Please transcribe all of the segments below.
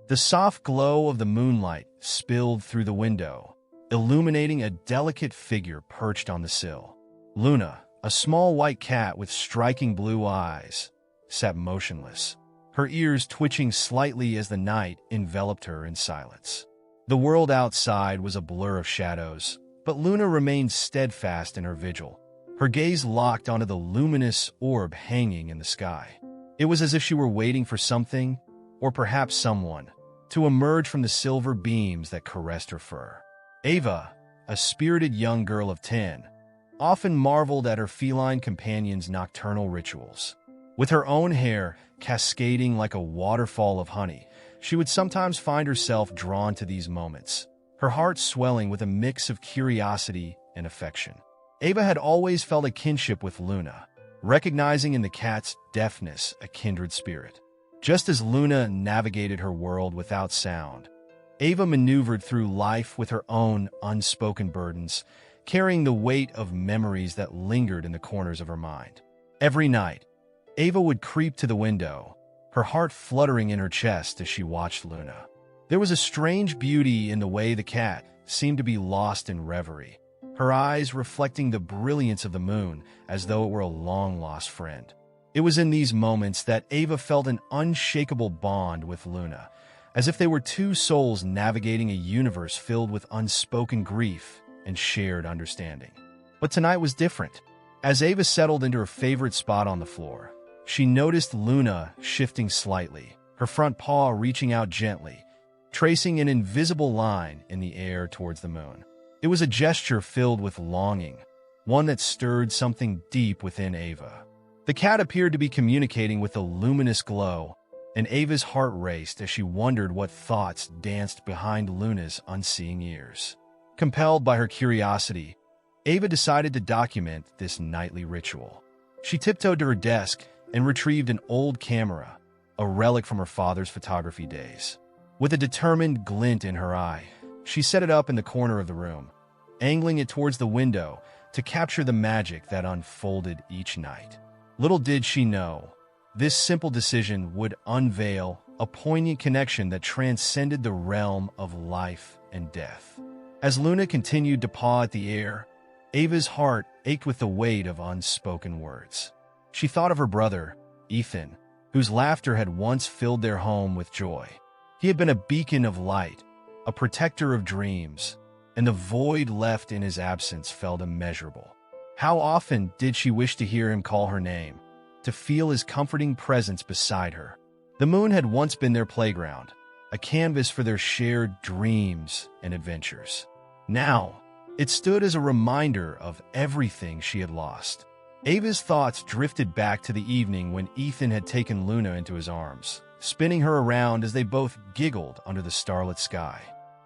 The soft glow of the moonlight spilled through the window, illuminating a delicate figure perched on the sill. Luna, a small white cat with striking blue eyes, sat motionless, her ears twitching slightly as the night enveloped her in silence. The world outside was a blur of shadows, but Luna remained steadfast in her vigil, her gaze locked onto the luminous orb hanging in the sky. It was as if she were waiting for something, or perhaps someone, to emerge from the silver beams that caressed her fur. Ava, a spirited young girl of 10, often marveled at her feline companion's nocturnal rituals. With her own hair cascading like a waterfall of honey, she would sometimes find herself drawn to these moments, her heart swelling with a mix of curiosity and affection. Ava had always felt a kinship with Luna, recognizing in the cat's deafness a kindred spirit. Just as Luna navigated her world without sound, Ava maneuvered through life with her own unspoken burdens, carrying the weight of memories that lingered in the corners of her mind. Every night, Ava would creep to the window, her heart fluttering in her chest as she watched Luna. There was a strange beauty in the way the cat seemed to be lost in reverie, her eyes reflecting the brilliance of the moon as though it were a long-lost friend. It was in these moments that Ava felt an unshakable bond with Luna, as if they were two souls navigating a universe filled with unspoken grief and shared understanding. But tonight was different. As Ava settled into her favorite spot on the floor, she noticed Luna shifting slightly, her front paw reaching out gently, tracing an invisible line in the air towards the moon. It was a gesture filled with longing, one that stirred something deep within Ava. The cat appeared to be communicating with a luminous glow, and Ava's heart raced as she wondered what thoughts danced behind Luna's unseeing ears. Compelled by her curiosity, Ava decided to document this nightly ritual. She tiptoed to her desk and retrieved an old camera, a relic from her father's photography days. With a determined glint in her eye, she set it up in the corner of the room, angling it towards the window to capture the magic that unfolded each night. Little did she know, this simple decision would unveil a poignant connection that transcended the realm of life and death. As Luna continued to paw at the air, Ava's heart ached with the weight of unspoken words. She thought of her brother, Ethan, whose laughter had once filled their home with joy. He had been a beacon of light, a protector of dreams, and the void left in his absence felt immeasurable. How often did she wish to hear him call her name, to feel his comforting presence beside her? The moon had once been their playground, a canvas for their shared dreams and adventures. Now, it stood as a reminder of everything she had lost. Ava's thoughts drifted back to the evening when Ethan had taken Luna into his arms, spinning her around as they both giggled under the starlit sky.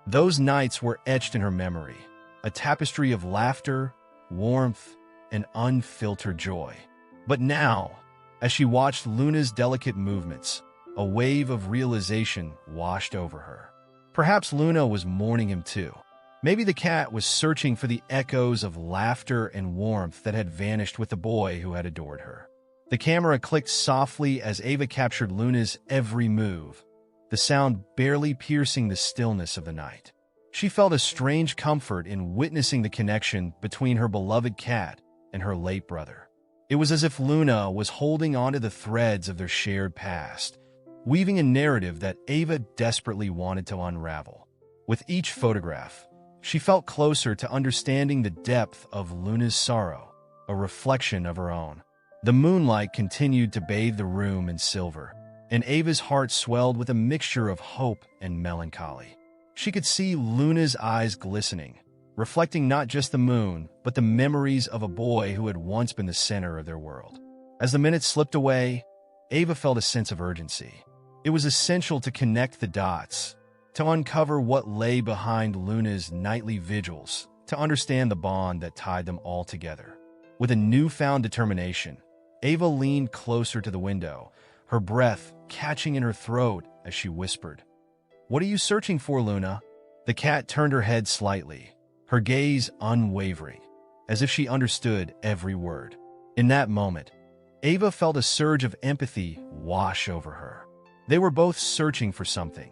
Those nights were etched in her memory, a tapestry of laughter, warmth, and unfiltered joy. But now, as she watched Luna's delicate movements, a wave of realization washed over her. Perhaps Luna was mourning him too. Maybe the cat was searching for the echoes of laughter and warmth that had vanished with the boy who had adored her. The camera clicked softly as Ava captured Luna's every move, the sound barely piercing the stillness of the night. She felt a strange comfort in witnessing the connection between her beloved cat and her late brother. It was as if Luna was holding onto the threads of their shared past, weaving a narrative that Ava desperately wanted to unravel. With each photograph, she felt closer to understanding the depth of Luna's sorrow, a reflection of her own. The moonlight continued to bathe the room in silver, and Ava's heart swelled with a mixture of hope and melancholy. She could see Luna's eyes glistening, reflecting not just the moon, but the memories of a boy who had once been the center of their world. As the minutes slipped away, Ava felt a sense of urgency. It was essential to connect the dots, to uncover what lay behind Luna's nightly vigils, to understand the bond that tied them all together. With a newfound determination, Ava leaned closer to the window, her breath catching in her throat as she whispered, "What are you searching for, Luna?" The cat turned her head slightly, her gaze unwavering, as if she understood every word. In that moment, Ava felt a surge of empathy wash over her. They were both searching for something,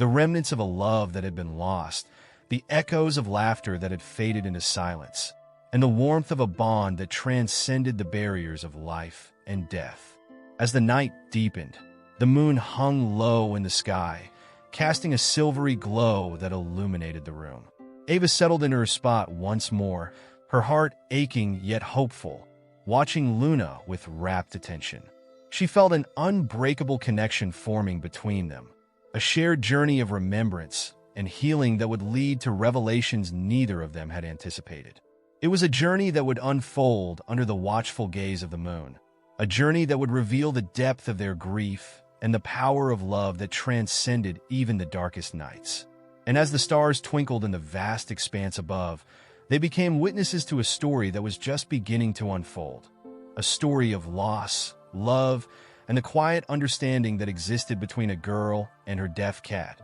the remnants of a love that had been lost, the echoes of laughter that had faded into silence, and the warmth of a bond that transcended the barriers of life and death. As the night deepened, the moon hung low in the sky, casting a silvery glow that illuminated the room. Ava settled into her spot once more, her heart aching yet hopeful, watching Luna with rapt attention. She felt an unbreakable connection forming between them, a shared journey of remembrance and healing that would lead to revelations neither of them had anticipated. It was a journey that would unfold under the watchful gaze of the moon, a journey that would reveal the depth of their grief and the power of love that transcended even the darkest nights. And as the stars twinkled in the vast expanse above, they became witnesses to a story that was just beginning to unfold, a story of loss, love, and the quiet understanding that existed between a girl and her deaf cat,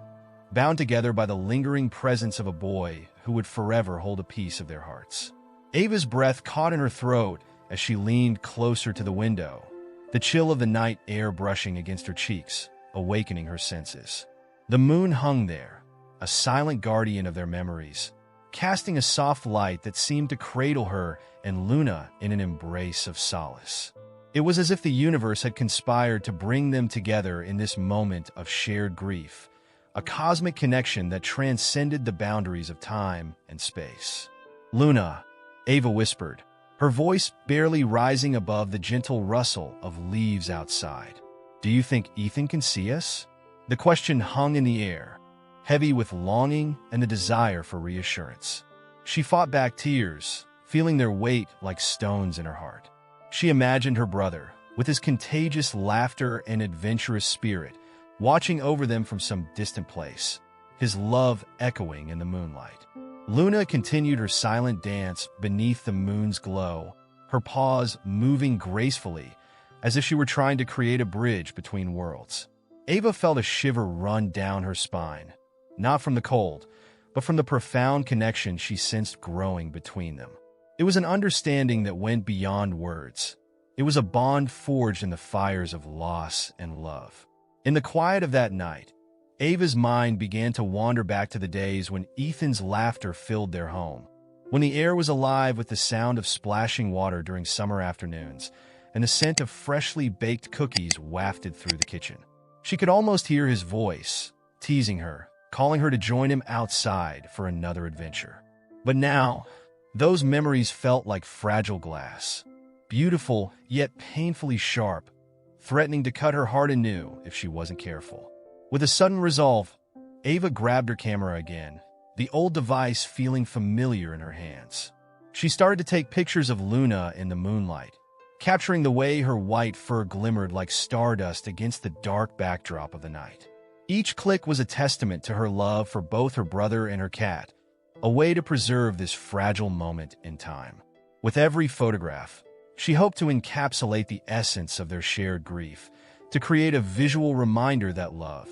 bound together by the lingering presence of a boy who would forever hold a piece of their hearts. Ava's breath caught in her throat as she leaned closer to the window, the chill of the night air brushing against her cheeks, awakening her senses. The moon hung there, a silent guardian of their memories, casting a soft light that seemed to cradle her and Luna in an embrace of solace. It was as if the universe had conspired to bring them together in this moment of shared grief, a cosmic connection that transcended the boundaries of time and space. "Luna," Ava whispered, her voice barely rising above the gentle rustle of leaves outside. "Do you think Ethan can see us?" The question hung in the air, heavy with longing and the desire for reassurance. She fought back tears, feeling their weight like stones in her heart. She imagined her brother, with his contagious laughter and adventurous spirit, watching over them from some distant place, his love echoing in the moonlight. Luna continued her silent dance beneath the moon's glow, her paws moving gracefully, as if she were trying to create a bridge between worlds. Ava felt a shiver run down her spine, not from the cold, but from the profound connection she sensed growing between them. It was an understanding that went beyond words. It was a bond forged in the fires of loss and love. In the quiet of that night, Ava's mind began to wander back to the days when Ethan's laughter filled their home, when the air was alive with the sound of splashing water during summer afternoons, and the scent of freshly baked cookies wafted through the kitchen. She could almost hear his voice, teasing her, calling her to join him outside for another adventure. But now, those memories felt like fragile glass, beautiful yet painfully sharp, threatening to cut her heart anew if she wasn't careful. With a sudden resolve, Ava grabbed her camera again, the old device feeling familiar in her hands. She started to take pictures of Luna in the moonlight, capturing the way her white fur glimmered like stardust against the dark backdrop of the night. Each click was a testament to her love for both her brother and her cat, a way to preserve this fragile moment in time. With every photograph, she hoped to encapsulate the essence of their shared grief, to create a visual reminder that love,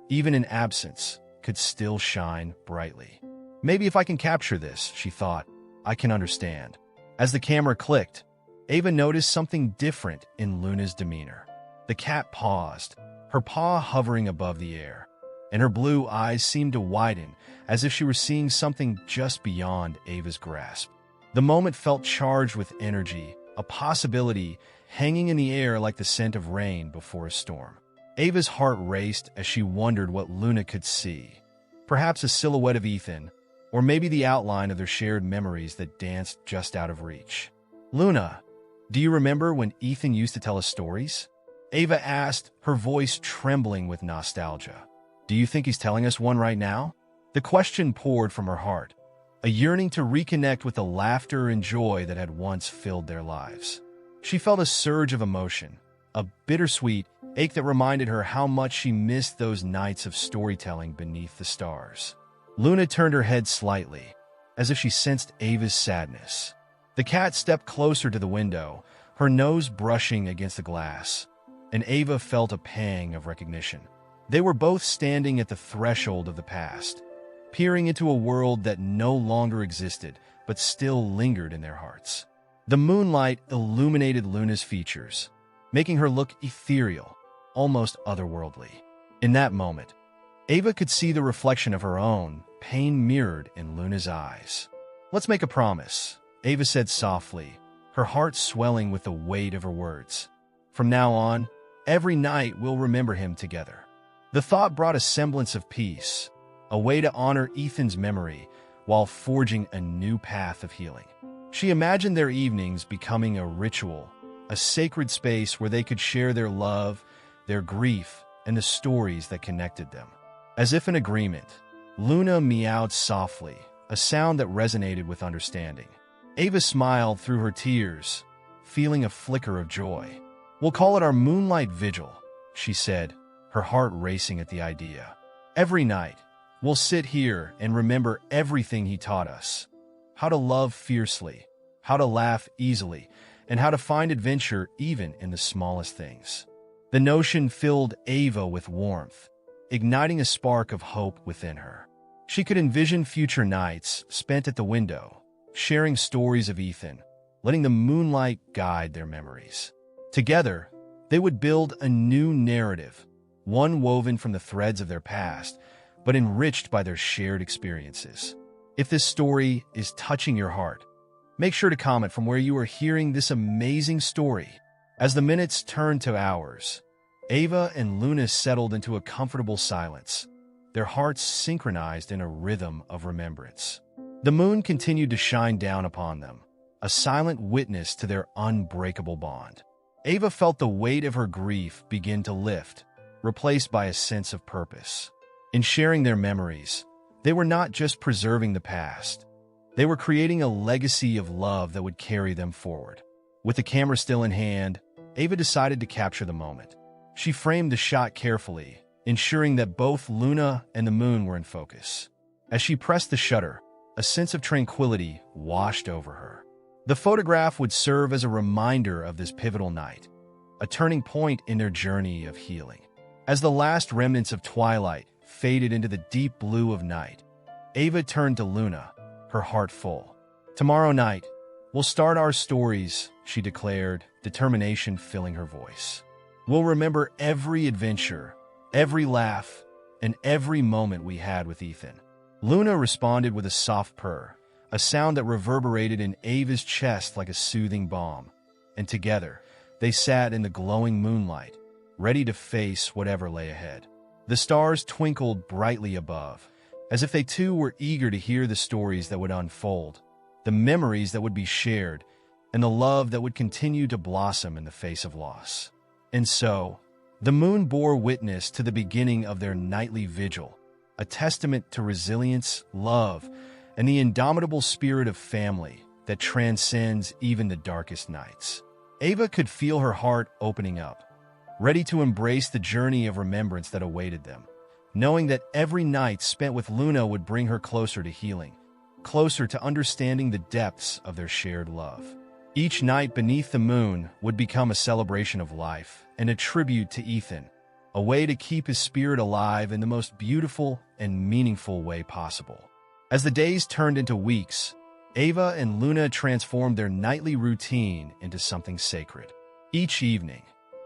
even in absence, could still shine brightly. Maybe if I can capture this, she thought, I can understand. As the camera clicked, Ava noticed something different in Luna's demeanor. The cat paused, her paw hovering above the air, and her blue eyes seemed to widen as if she were seeing something just beyond Ava's grasp. The moment felt charged with energy, a possibility hanging in the air like the scent of rain before a storm. Ava's heart raced as she wondered what Luna could see. Perhaps a silhouette of Ethan, or maybe the outline of their shared memories that danced just out of reach. "Luna, do you remember when Ethan used to tell us stories?" Ava asked, her voice trembling with nostalgia. "Do you think he's telling us one right now?" The question poured from her heart, a yearning to reconnect with the laughter and joy that had once filled their lives. She felt a surge of emotion, a bittersweet ache that reminded her how much she missed those nights of storytelling beneath the stars. Luna turned her head slightly, as if she sensed Ava's sadness. The cat stepped closer to the window, her nose brushing against the glass, and Ava felt a pang of recognition. They were both standing at the threshold of the past, peering into a world that no longer existed but still lingered in their hearts. The moonlight illuminated Luna's features, making her look ethereal, almost otherworldly. In that moment, Ava could see the reflection of her own, pain mirrored in Luna's eyes. "Let's make a promise," Ava said softly, her heart swelling with the weight of her words. "From now on, every night we'll remember him together." The thought brought a semblance of peace, a way to honor Ethan's memory while forging a new path of healing. She imagined their evenings becoming a ritual, a sacred space where they could share their love, their grief, and the stories that connected them. As if in agreement, Luna meowed softly, a sound that resonated with understanding. Ava smiled through her tears, feeling a flicker of joy. "We'll call it our Moonlight Vigil," she said, her heart racing at the idea. "Every night, we'll sit here and remember everything he taught us. How to love fiercely, how to laugh easily, and how to find adventure even in the smallest things." The notion filled Ava with warmth, igniting a spark of hope within her. She could envision future nights spent at the window, sharing stories of Ethan, letting the moonlight guide their memories. Together, they would build a new narrative, one woven from the threads of their past, but enriched by their shared experiences. If this story is touching your heart, make sure to comment from where you are hearing this amazing story. As the minutes turned to hours, Ava and Luna settled into a comfortable silence, their hearts synchronized in a rhythm of remembrance. The moon continued to shine down upon them, a silent witness to their unbreakable bond. Ava felt the weight of her grief begin to lift, replaced by a sense of purpose. In sharing their memories, they were not just preserving the past. They were creating a legacy of love that would carry them forward. With the camera still in hand, Ava decided to capture the moment. She framed the shot carefully, ensuring that both Luna and the moon were in focus. As she pressed the shutter, a sense of tranquility washed over her. The photograph would serve as a reminder of this pivotal night, a turning point in their journey of healing. As the last remnants of twilight faded into the deep blue of night, Ava turned to Luna, her heart full. "Tomorrow night, we'll start our stories," she declared, determination filling her voice. "We'll remember every adventure, every laugh, and every moment we had with Ethan." Luna responded with a soft purr, a sound that reverberated in Ava's chest like a soothing balm, and together, they sat in the glowing moonlight, ready to face whatever lay ahead. The stars twinkled brightly above, as if they too were eager to hear the stories that would unfold, the memories that would be shared, and the love that would continue to blossom in the face of loss. And so, the moon bore witness to the beginning of their nightly vigil, a testament to resilience, love, and the indomitable spirit of family that transcends even the darkest nights. Ava could feel her heart opening up, ready to embrace the journey of remembrance that awaited them, knowing that every night spent with Luna would bring her closer to healing, closer to understanding the depths of their shared love. Each night beneath the moon would become a celebration of life and a tribute to Ethan, a way to keep his spirit alive in the most beautiful and meaningful way possible. As the days turned into weeks, Ava and Luna transformed their nightly routine into something sacred. Each evening,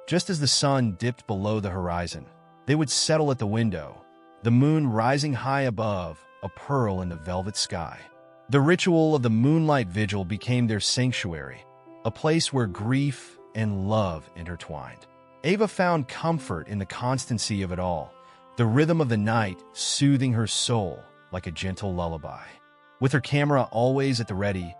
just as the sun dipped below the horizon, they would settle at the window, the moon rising high above, a pearl in the velvet sky. The ritual of the Moonlight Vigil became their sanctuary, a place where grief and love intertwined. Ava found comfort in the constancy of it all, the rhythm of the night soothing her soul like a gentle lullaby. With her camera always at the ready,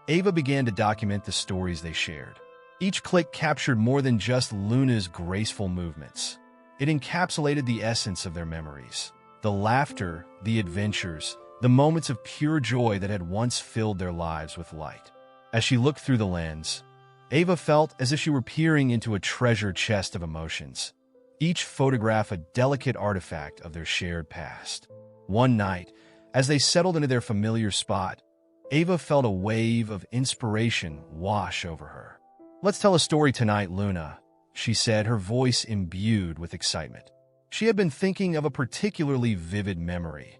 Ava began to document the stories they shared. Each click captured more than just Luna's graceful movements. It encapsulated the essence of their memories, the laughter, the adventures, the moments of pure joy that had once filled their lives with light. As she looked through the lens, Ava felt as if she were peering into a treasure chest of emotions, each photograph a delicate artifact of their shared past. One night, as they settled into their familiar spot, Ava felt a wave of inspiration wash over her. "Let's tell a story tonight, Luna," she said, her voice imbued with excitement. She had been thinking of a particularly vivid memory,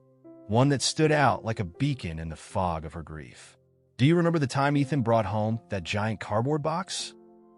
one that stood out like a beacon in the fog of her grief. "Do you remember the time Ethan brought home that giant cardboard box?"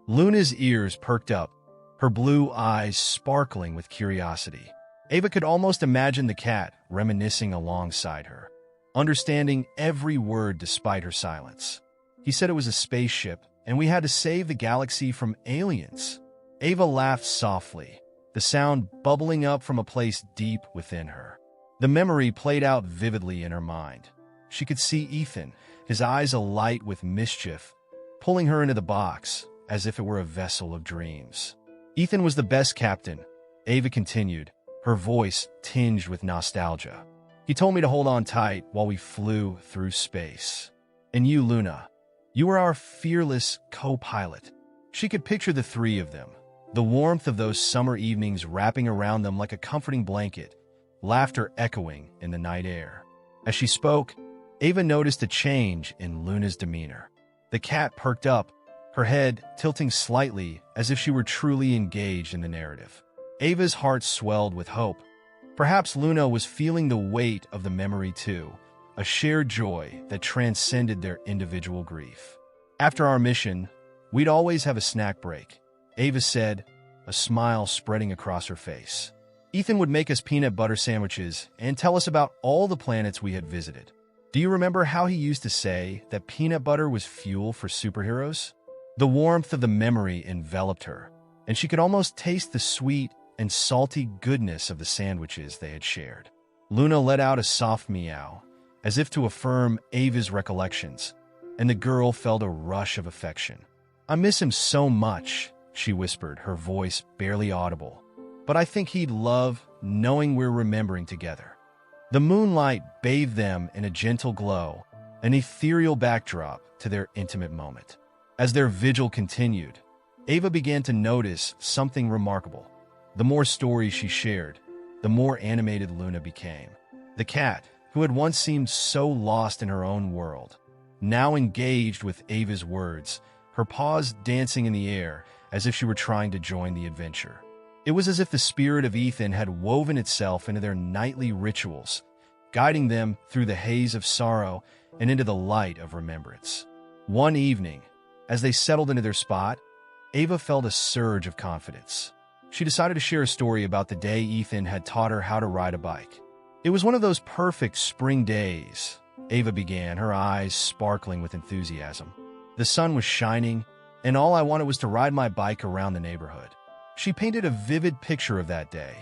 Luna's ears perked up, her blue eyes sparkling with curiosity. Ava could almost imagine the cat reminiscing alongside her, understanding every word despite her silence. He said it was a spaceship, and we had to save the galaxy from aliens. Ava laughed softly, the sound bubbling up from a place deep within her. The memory played out vividly in her mind. She could see Ethan, his eyes alight with mischief, pulling her into the box as if it were a vessel of dreams. Ethan was the best captain, Ava continued, her voice tinged with nostalgia. He told me to hold on tight while we flew through space. And you, Luna, you were our fearless co-pilot. She could picture the three of them, the warmth of those summer evenings wrapping around them like a comforting blanket, laughter echoing in the night air. As she spoke, Ava noticed a change in Luna's demeanor. The cat perked up, her head tilting slightly as if she were truly engaged in the narrative. Ava's heart swelled with hope. Perhaps Luna was feeling the weight of the memory too, a shared joy that transcended their individual grief. After our mission, we'd always have a snack break, Ava said, a smile spreading across her face. Ethan would make us peanut butter sandwiches and tell us about all the planets we had visited. Do you remember how he used to say that peanut butter was fuel for superheroes? The warmth of the memory enveloped her, and she could almost taste the sweet and salty goodness of the sandwiches they had shared. Luna let out a soft meow, as if to affirm Ava's recollections, and the girl felt a rush of affection. I miss him so much, she whispered, her voice barely audible. But I think he'd love knowing we're remembering together. The moonlight bathed them in a gentle glow, an ethereal backdrop to their intimate moment. As their vigil continued, Ava began to notice something remarkable. The more stories she shared, the more animated Luna became. The cat, who had once seemed so lost in her own world, now engaged with Ava's words, her paws dancing in the air as if she were trying to join the adventure. It was as if the spirit of Ethan had woven itself into their nightly rituals, guiding them through the haze of sorrow and into the light of remembrance. One evening, as they settled into their spot, Ava felt a surge of confidence. She decided to share a story about the day Ethan had taught her how to ride a bike. It was one of those perfect spring days, Ava began, her eyes sparkling with enthusiasm. The sun was shining, and all I wanted was to ride my bike around the neighborhood. She painted a vivid picture of that day,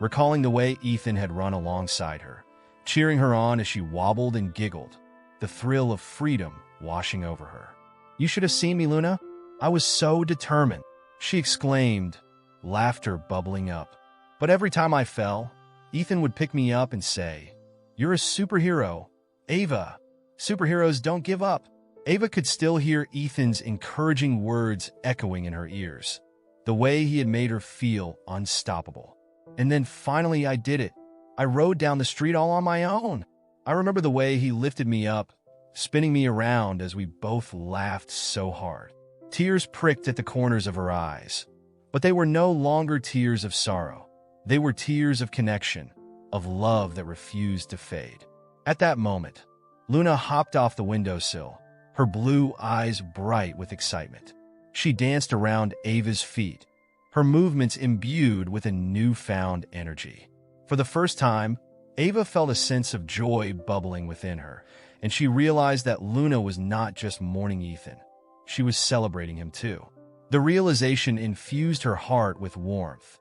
recalling the way Ethan had run alongside her, cheering her on as she wobbled and giggled, the thrill of freedom washing over her. "You should have seen me, Luna. I was so determined," she exclaimed, laughter bubbling up. "But every time I fell, Ethan would pick me up and say, 'You're a superhero, Ava. Superheroes don't give up.'" Ava could still hear Ethan's encouraging words echoing in her ears, the way he had made her feel unstoppable. "And then finally I did it. I rode down the street all on my own." I remember the way he lifted me up, spinning me around as we both laughed so hard. Tears pricked at the corners of her eyes, but they were no longer tears of sorrow. They were tears of connection, of love that refused to fade. At that moment, Luna hopped off the windowsill, her blue eyes bright with excitement. She danced around Ava's feet, her movements imbued with a newfound energy. For the first time, Ava felt a sense of joy bubbling within her, and she realized that Luna was not just mourning Ethan. She was celebrating him too. The realization infused her heart with warmth,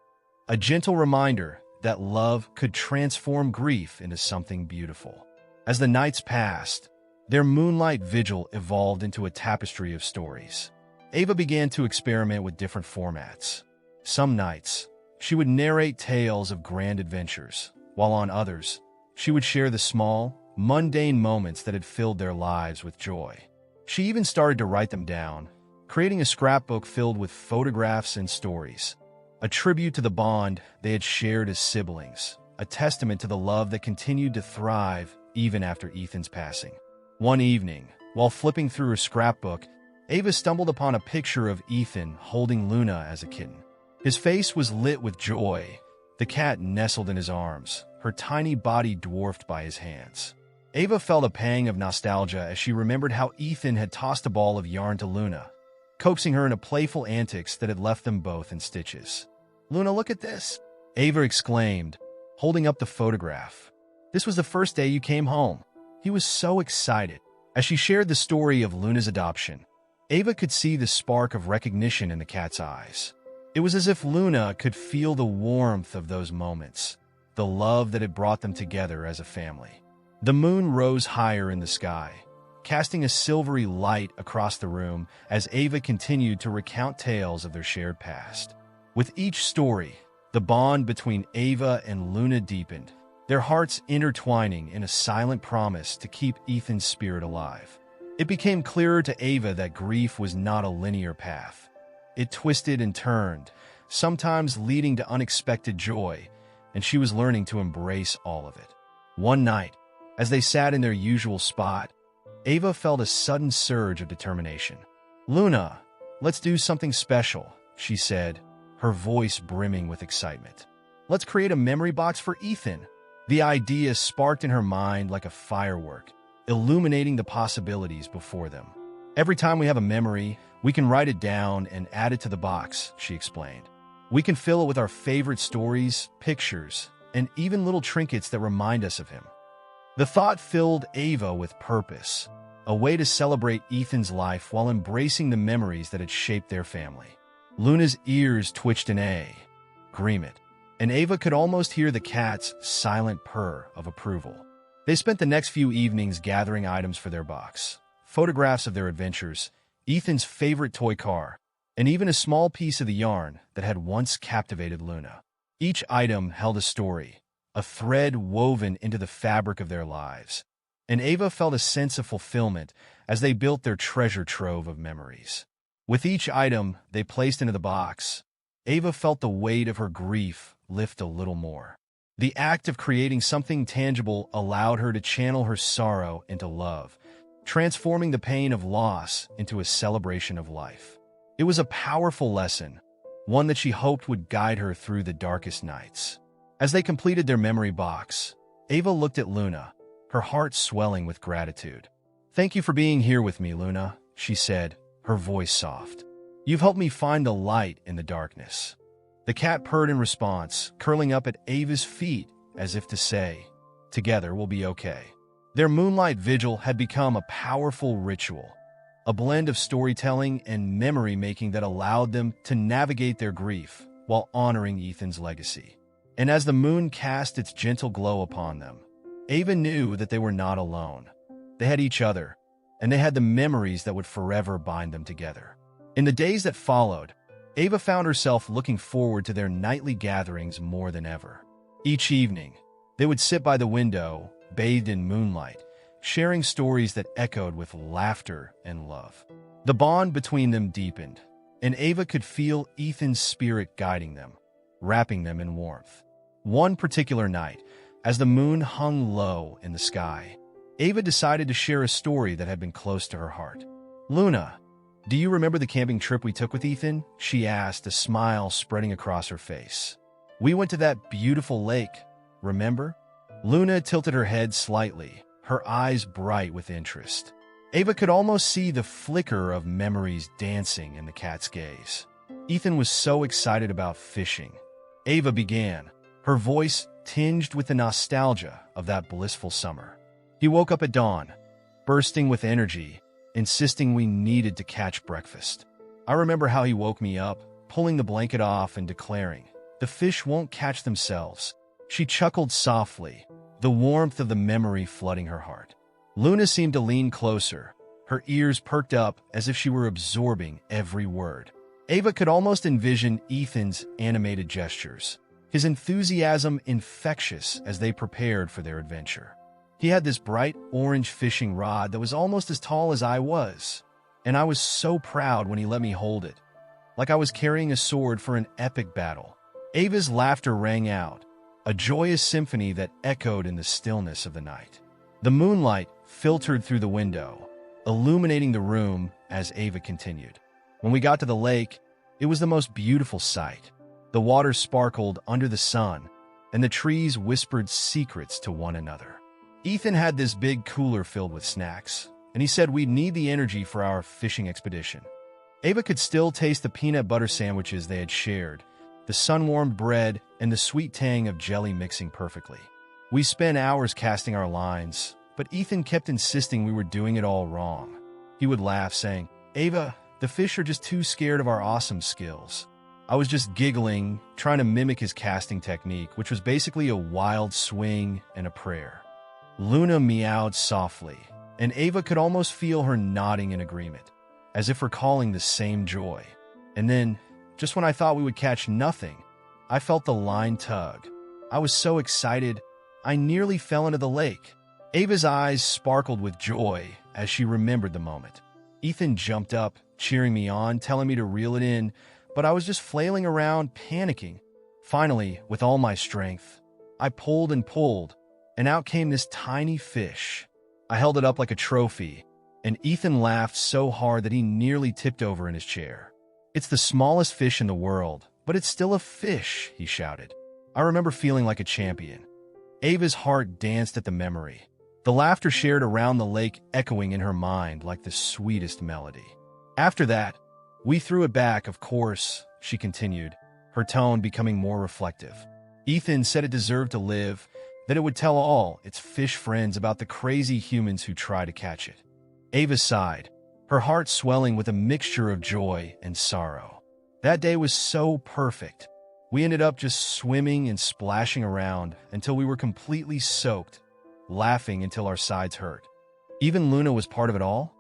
a gentle reminder that love could transform grief into something beautiful. As the nights passed, their moonlight vigil evolved into a tapestry of stories. Ava began to experiment with different formats. Some nights, she would narrate tales of grand adventures, while on others, she would share the small, mundane moments that had filled their lives with joy. She even started to write them down, creating a scrapbook filled with photographs and stories, a tribute to the bond they had shared as siblings, a testament to the love that continued to thrive even after Ethan's passing. One evening, while flipping through her scrapbook, Ava stumbled upon a picture of Ethan holding Luna as a kitten. His face was lit with joy, the cat nestled in his arms, her tiny body dwarfed by his hands. Ava felt a pang of nostalgia as she remembered how Ethan had tossed a ball of yarn to Luna, coaxing her into playful antics that had left them both in stitches. "Luna, look at this," Ava exclaimed, holding up the photograph. "This was the first day you came home." He was so excited. As she shared the story of Luna's adoption, Ava could see the spark of recognition in the cat's eyes. It was as if Luna could feel the warmth of those moments, the love that had brought them together as a family. The moon rose higher in the sky, casting a silvery light across the room as Ava continued to recount tales of their shared past. With each story, the bond between Ava and Luna deepened, their hearts intertwining in a silent promise to keep Ethan's spirit alive. It became clearer to Ava that grief was not a linear path. It twisted and turned, sometimes leading to unexpected joy, and she was learning to embrace all of it. One night, as they sat in their usual spot, Ava felt a sudden surge of determination. "Luna, let's do something special," she said, her voice brimming with excitement. "Let's create a memory box for Ethan." The idea sparked in her mind like a firework, illuminating the possibilities before them. "Every time we have a memory, we can write it down and add it to the box," she explained. "We can fill it with our favorite stories, pictures, and even little trinkets that remind us of him." The thought filled Ava with purpose, a way to celebrate Ethan's life while embracing the memories that had shaped their family. Luna's ears twitched in agreement, and Ava could almost hear the cat's silent purr of approval. They spent the next few evenings gathering items for their box, photographs of their adventures, Ethan's favorite toy car, and even a small piece of the yarn that had once captivated Luna. Each item held a story, a thread woven into the fabric of their lives, and Ava felt a sense of fulfillment as they built their treasure trove of memories. With each item they placed into the box, Ava felt the weight of her grief lift a little more. The act of creating something tangible allowed her to channel her sorrow into love, transforming the pain of loss into a celebration of life. It was a powerful lesson, one that she hoped would guide her through the darkest nights. As they completed their memory box, Ava looked at Luna, her heart swelling with gratitude. "Thank you for being here with me, Luna," she said, her voice soft. "You've helped me find the light in the darkness." The cat purred in response, curling up at Ava's feet as if to say, "Together we'll be okay." Their moonlight vigil had become a powerful ritual, a blend of storytelling and memory-making that allowed them to navigate their grief while honoring Ethan's legacy. And as the moon cast its gentle glow upon them, Ava knew that they were not alone. They had each other, and they had the memories that would forever bind them together. In the days that followed, Ava found herself looking forward to their nightly gatherings more than ever. Each evening, they would sit by the window, bathed in moonlight, sharing stories that echoed with laughter and love. The bond between them deepened, and Ava could feel Ethan's spirit guiding them, wrapping them in warmth. One particular night, as the moon hung low in the sky, Ava decided to share a story that had been close to her heart. "Luna, do you remember the camping trip we took with Ethan?" she asked, a smile spreading across her face. "We went to that beautiful lake, remember?" Luna tilted her head slightly, her eyes bright with interest. Ava could almost see the flicker of memories dancing in the cat's gaze. Ethan was so excited about fishing. Ava began, her voice tinged with the nostalgia of that blissful summer. "He woke up at dawn, bursting with energy, insisting we needed to catch breakfast. I remember how he woke me up, pulling the blanket off and declaring, 'The fish won't catch themselves.'" She chuckled softly, the warmth of the memory flooding her heart. Luna seemed to lean closer, her ears perked up as if she were absorbing every word. Ava could almost envision Ethan's animated gestures, his enthusiasm infectious as they prepared for their adventure. He had this bright orange fishing rod that was almost as tall as I was, and I was so proud when he let me hold it, like I was carrying a sword for an epic battle. Ava's laughter rang out, a joyous symphony that echoed in the stillness of the night. The moonlight filtered through the window, illuminating the room as Ava continued. When we got to the lake, it was the most beautiful sight. The water sparkled under the sun, and the trees whispered secrets to one another. Ethan had this big cooler filled with snacks, and he said we'd need the energy for our fishing expedition. Ava could still taste the peanut butter sandwiches they had shared, the sun-warmed bread and the sweet tang of jelly mixing perfectly. We spent hours casting our lines, but Ethan kept insisting we were doing it all wrong. He would laugh, saying, "Ava, the fish are just too scared of our awesome skills." I was just giggling, trying to mimic his casting technique, which was basically a wild swing and a prayer. Luna meowed softly, and Ava could almost feel her nodding in agreement, as if recalling the same joy. And then, just when I thought we would catch nothing, I felt the line tug. I was so excited, I nearly fell into the lake. Ava's eyes sparkled with joy as she remembered the moment. Ethan jumped up, cheering me on, telling me to reel it in, but I was just flailing around, panicking. Finally, with all my strength, I pulled and pulled, and out came this tiny fish. I held it up like a trophy, and Ethan laughed so hard that he nearly tipped over in his chair. "It's the smallest fish in the world, but it's still a fish," he shouted. I remember feeling like a champion. Ava's heart danced at the memory. The laughter shared around the lake echoing in her mind like the sweetest melody. After that, we threw it back, of course, she continued, her tone becoming more reflective. Ethan said it deserved to live, that it would tell all its fish friends about the crazy humans who try to catch it. Ava sighed, her heart swelling with a mixture of joy and sorrow. That day was so perfect. We ended up just swimming and splashing around until we were completely soaked, laughing until our sides hurt. Even Luna was part of it all,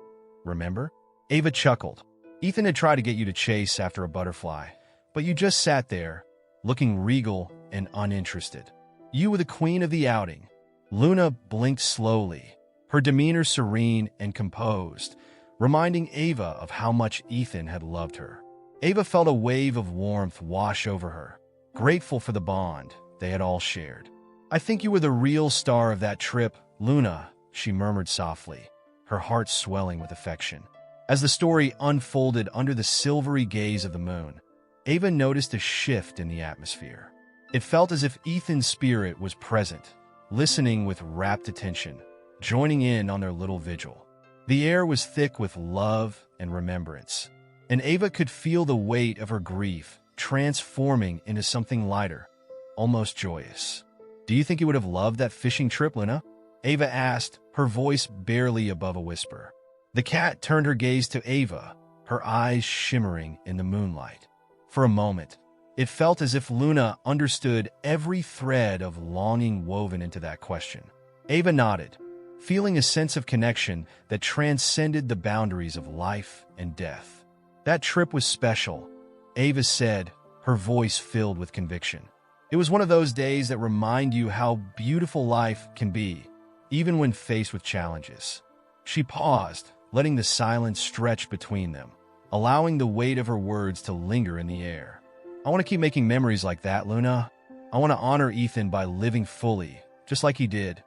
remember? Ava chuckled. Ethan had tried to get you to chase after a butterfly, but you just sat there, looking regal and uninterested. You were the queen of the outing. Luna blinked slowly, her demeanor serene and composed, reminding Ava of how much Ethan had loved her. Ava felt a wave of warmth wash over her, grateful for the bond they had all shared. "I think you were the real star of that trip, Luna," she murmured softly, her heart swelling with affection. As the story unfolded under the silvery gaze of the moon, Ava noticed a shift in the atmosphere. It felt as if Ethan's spirit was present, listening with rapt attention, joining in on their little vigil. The air was thick with love and remembrance, and Ava could feel the weight of her grief transforming into something lighter, almost joyous. "Do you think you would have loved that fishing trip, Luna?" Ava asked, her voice barely above a whisper. The cat turned her gaze to Ava, her eyes shimmering in the moonlight. For a moment, it felt as if Luna understood every thread of longing woven into that question. Ava nodded, feeling a sense of connection that transcended the boundaries of life and death. "That trip was special," Ava said, her voice filled with conviction. "It was one of those days that remind you how beautiful life can be, even when faced with challenges." She paused, letting the silence stretch between them, allowing the weight of her words to linger in the air. "I want to keep making memories like that, Luna. I want to honor Ethan by living fully, just like he did."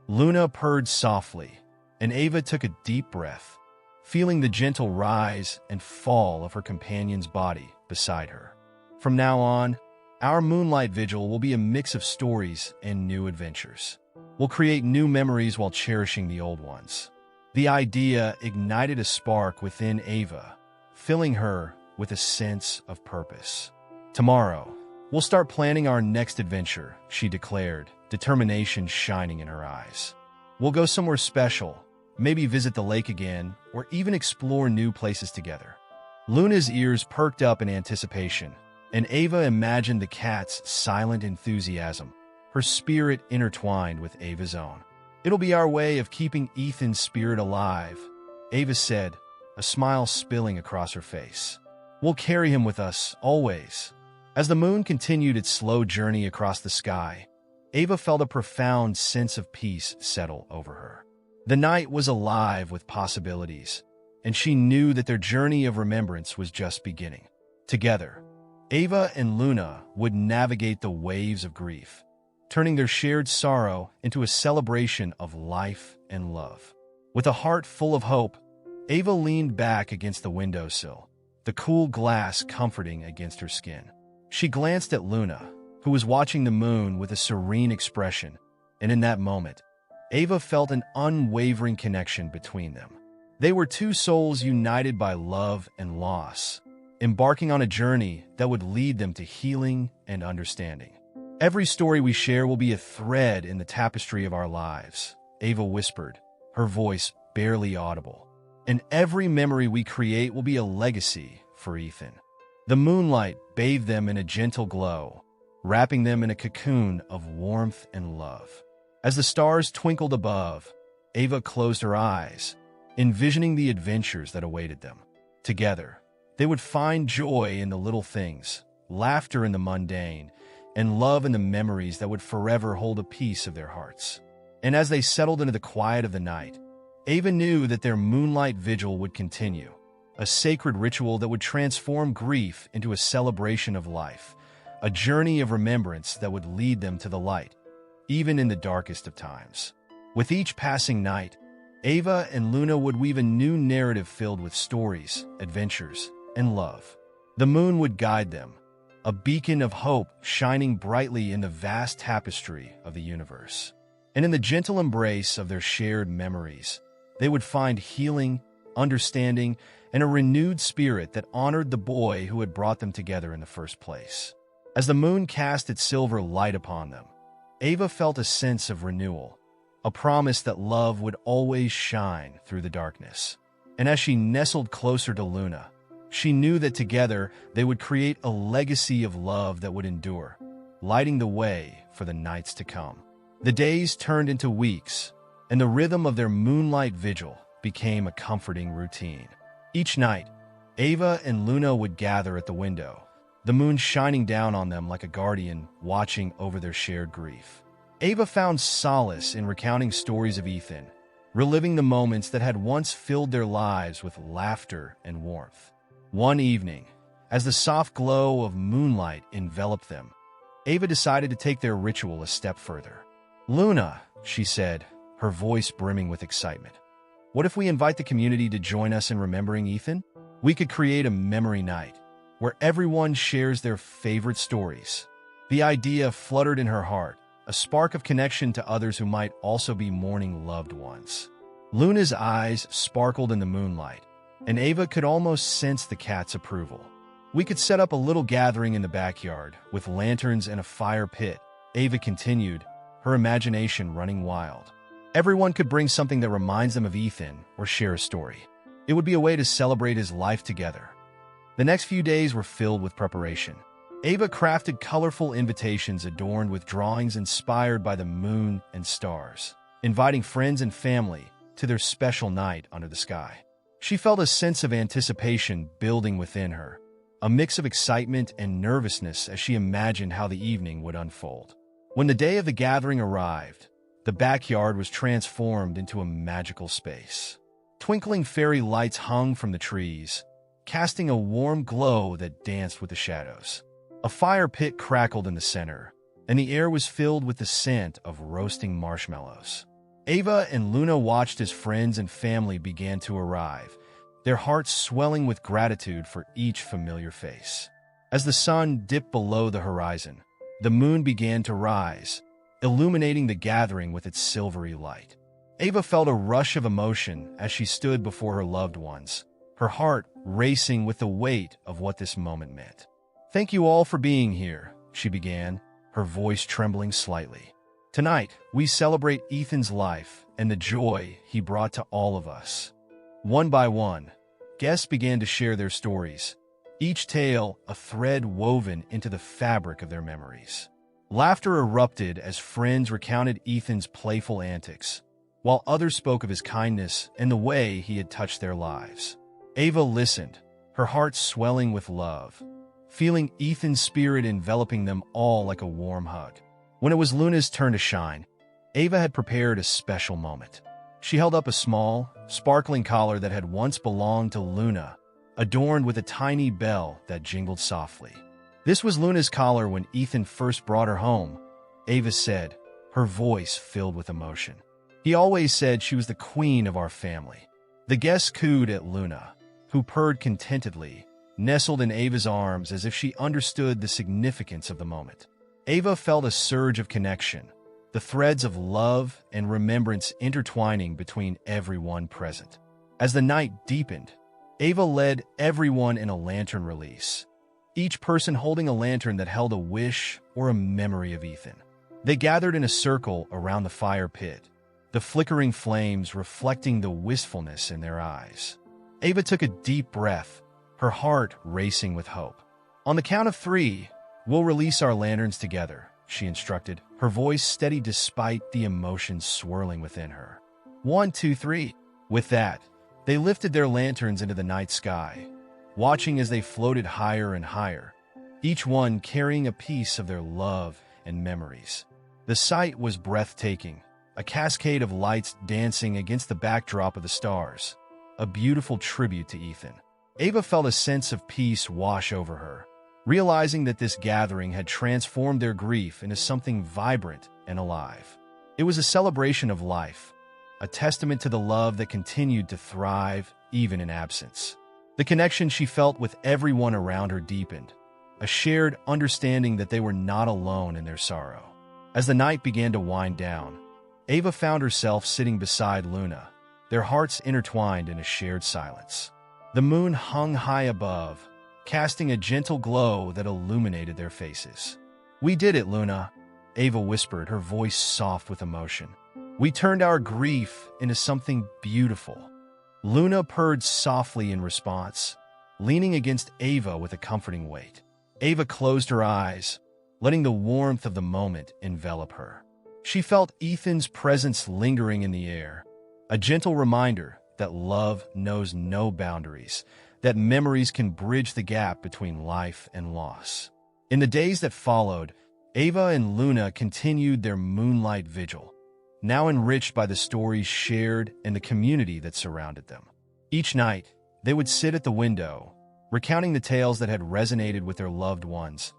Luna purred softly, and Ava took a deep breath, feeling the gentle rise and fall of her companion's body beside her. From now on, our moonlight vigil will be a mix of stories and new adventures. We'll create new memories while cherishing the old ones. The idea ignited a spark within Ava, filling her with a sense of purpose. "Tomorrow, we'll start planning our next adventure," she declared, determination shining in her eyes. "We'll go somewhere special, maybe visit the lake again, or even explore new places together." Luna's ears perked up in anticipation, and Ava imagined the cat's silent enthusiasm, her spirit intertwined with Ava's own. "It'll be our way of keeping Ethan's spirit alive," Ava said, a smile spilling across her face. "We'll carry him with us, always." As the moon continued its slow journey across the sky, Ava felt a profound sense of peace settle over her. The night was alive with possibilities, and she knew that their journey of remembrance was just beginning. Together, Ava and Luna would navigate the waves of grief, turning their shared sorrow into a celebration of life and love. With a heart full of hope, Ava leaned back against the windowsill, the cool glass comforting against her skin. She glanced at Luna, who was watching the moon with a serene expression, and in that moment, Ava felt an unwavering connection between them. They were two souls united by love and loss, embarking on a journey that would lead them to healing and understanding. Every story we share will be a thread in the tapestry of our lives, Ava whispered, her voice barely audible. And every memory we create will be a legacy for Ethan. The moonlight bathed them in a gentle glow, wrapping them in a cocoon of warmth and love. As the stars twinkled above, Ava closed her eyes, envisioning the adventures that awaited them. Together, they would find joy in the little things, laughter in the mundane, and love in the memories that would forever hold a piece of their hearts. And as they settled into the quiet of the night, Ava knew that their moonlight vigil would continue, a sacred ritual that would transform grief into a celebration of life, a journey of remembrance that would lead them to the light, even in the darkest of times. With each passing night, Ava and Luna would weave a new narrative filled with stories, adventures, and love. The moon would guide them, a beacon of hope shining brightly in the vast tapestry of the universe. And in the gentle embrace of their shared memories, they would find healing, understanding, and a renewed spirit that honored the boy who had brought them together in the first place. As the moon cast its silver light upon them, Ava felt a sense of renewal, a promise that love would always shine through the darkness. And as she nestled closer to Luna, she knew that together they would create a legacy of love that would endure, lighting the way for the nights to come. The days turned into weeks, and the rhythm of their moonlight vigil became a comforting routine. Each night, Ava and Luna would gather at the window, the moon shining down on them like a guardian watching over their shared grief. Ava found solace in recounting stories of Ethan, reliving the moments that had once filled their lives with laughter and warmth. One evening, as the soft glow of moonlight enveloped them, Ava decided to take their ritual a step further. "Luna," she said, her voice brimming with excitement, "what if we invite the community to join us in remembering Ethan? We could create a memory night where everyone shares their favorite stories." The idea fluttered in her heart, a spark of connection to others who might also be mourning loved ones. Luna's eyes sparkled in the moonlight, and Ava could almost sense the cat's approval. "We could set up a little gathering in the backyard with lanterns and a fire pit," Ava continued, her imagination running wild. "Everyone could bring something that reminds them of Ethan or share a story. It would be a way to celebrate his life together." The next few days were filled with preparation. Ava crafted colorful invitations adorned with drawings inspired by the moon and stars, inviting friends and family to their special night under the sky. She felt a sense of anticipation building within her, a mix of excitement and nervousness as she imagined how the evening would unfold. When the day of the gathering arrived, the backyard was transformed into a magical space. Twinkling fairy lights hung from the trees, casting a warm glow that danced with the shadows. A fire pit crackled in the center, and the air was filled with the scent of roasting marshmallows. Ava and Luna watched as friends and family began to arrive, their hearts swelling with gratitude for each familiar face. As the sun dipped below the horizon, the moon began to rise, illuminating the gathering with its silvery light. Ava felt a rush of emotion as she stood before her loved ones, her heart racing with the weight of what this moment meant. "Thank you all for being here," she began, her voice trembling slightly. "Tonight, we celebrate Ethan's life and the joy he brought to all of us." One by one, guests began to share their stories, each tale a thread woven into the fabric of their memories. Laughter erupted as friends recounted Ethan's playful antics, while others spoke of his kindness and the way he had touched their lives. Ava listened, her heart swelling with love, feeling Ethan's spirit enveloping them all like a warm hug. When it was Luna's turn to shine, Ava had prepared a special moment. She held up a small, sparkling collar that had once belonged to Luna, adorned with a tiny bell that jingled softly. "This was Luna's collar when Ethan first brought her home," Ava said, her voice filled with emotion. "He always said she was the queen of our family." The guests cooed at Luna, who purred contentedly, nestled in Ava's arms as if she understood the significance of the moment. Ava felt a surge of connection, the threads of love and remembrance intertwining between everyone present. As the night deepened, Ava led everyone in a lantern release, each person holding a lantern that held a wish or a memory of Ethan. They gathered in a circle around the fire pit, the flickering flames reflecting the wistfulness in their eyes. Ava took a deep breath, her heart racing with hope. On the count of 3, we'll release our lanterns together, she instructed, her voice steady despite the emotions swirling within her. 1, 2, 3. With that, they lifted their lanterns into the night sky, watching as they floated higher and higher, each one carrying a piece of their love and memories. The sight was breathtaking, a cascade of lights dancing against the backdrop of the stars, a beautiful tribute to Ethan. Ava felt a sense of peace wash over her, realizing that this gathering had transformed their grief into something vibrant and alive. It was a celebration of life, a testament to the love that continued to thrive even in absence. The connection she felt with everyone around her deepened, a shared understanding that they were not alone in their sorrow. As the night began to wind down, Ava found herself sitting beside Luna, their hearts intertwined in a shared silence. The moon hung high above, casting a gentle glow that illuminated their faces. "We did it, Luna," Ava whispered, her voice soft with emotion. "We turned our grief into something beautiful." Luna purred softly in response, leaning against Ava with a comforting weight. Ava closed her eyes, letting the warmth of the moment envelop her. She felt Ethan's presence lingering in the air, a gentle reminder that love knows no boundaries, that memories can bridge the gap between life and loss. In the days that followed, Ava and Luna continued their moonlight vigil, now enriched by the stories shared and the community that surrounded them. Each night, they would sit at the window, recounting the tales that had resonated with their loved ones,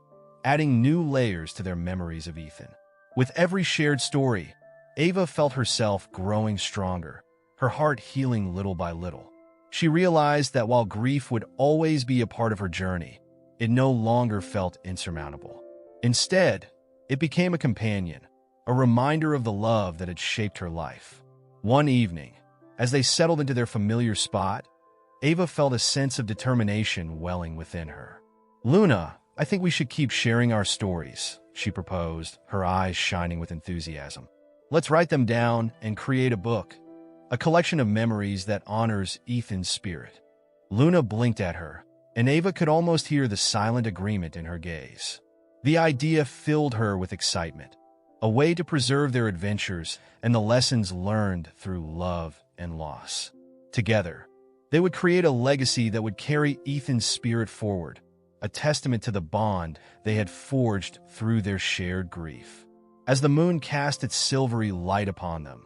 adding new layers to their memories of Ethan. With every shared story, Ava felt herself growing stronger, her heart healing little by little. She realized that while grief would always be a part of her journey, it no longer felt insurmountable. Instead, it became a companion, a reminder of the love that had shaped her life. One evening, as they settled into their familiar spot, Ava felt a sense of determination welling within her. "Luna, I think we should keep sharing our stories," she proposed, her eyes shining with enthusiasm. "Let's write them down and create a book, a collection of memories that honors Ethan's spirit." Luna blinked at her, and Ava could almost hear the silent agreement in her gaze. The idea filled her with excitement, a way to preserve their adventures and the lessons learned through love and loss. Together, they would create a legacy that would carry Ethan's spirit forward, a testament to the bond they had forged through their shared grief. As the moon cast its silvery light upon them,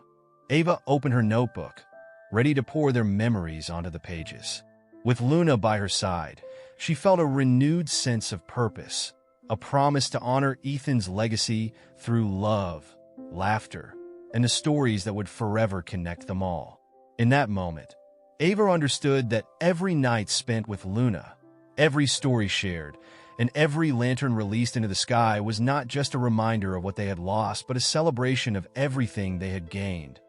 Ava opened her notebook, ready to pour their memories onto the pages. With Luna by her side, she felt a renewed sense of purpose, a promise to honor Ethan's legacy through love, laughter, and the stories that would forever connect them all. In that moment, Ava understood that every night spent with Luna, every story shared, and every lantern released into the sky was not just a reminder of what they had lost, but a celebration of everything they had gained.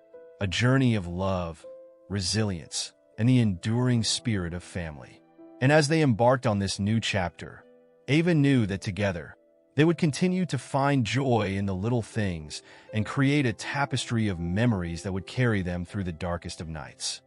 A journey of love, resilience, and the enduring spirit of family. And as they embarked on this new chapter, Ava knew that together, they would continue to find joy in the little things and create a tapestry of memories that would carry them through the darkest of nights.